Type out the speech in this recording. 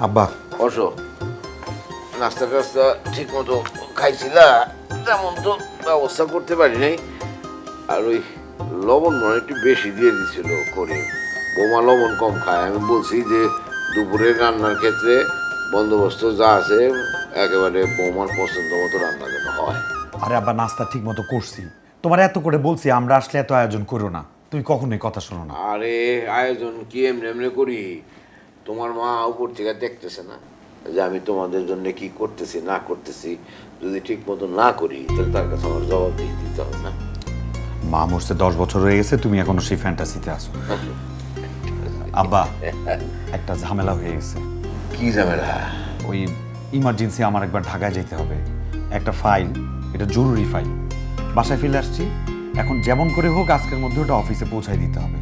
আব্বা অশো, নাস্তা টাস্তা ঠিক মতো খাইছিলা তেমন তো ব্যবস্থা করতে পারি নাই। আর ওই লবণ মনে একটু বেশি দিয়ে দিছিল করে, বৌমা লবণ কম খায়। আমি বলছি যে দুপুরের রান্নার ক্ষেত্রে বন্দোবস্ত যা আছে একেবারে বৌমার পছন্দ মতো রান্না যেন হয়। আরে আব্বা নাস্তা ঠিক মতো করছি, তোমার এত করে বলছি আমরা আসলে এত আয়োজন করো না, তুমি কখনোই কথা শোনো না। আরে আয়োজন কি এমনি এমনি করি? তোমার মা উপর থেকে দেখতেছে না যে আমি তোমাদের জন্য কি করতেছি না করতেছি? যদি ঠিক মতো না করি তাহলে তার কাছে আমার জবাব দিয়ে দিতে হবে না? মা মরছে 10 বছর হয়ে গেছে, তুমি এখনো সেই ফ্যান্টাসিতে আছো। আব্বা একটা ঝামেলা হয়ে গেছে। কি ঝামেলা? ওই ইমার্জেন্সি আমার একবার ঢাকায় যেতে হবে, একটা ফাইল, এটা জরুরি ফাইল। বাসায় ফেলে আসছি, এখন যেমন করে হোক আজকের মধ্যে ওটা অফিসে পৌঁছায় দিতে হবে।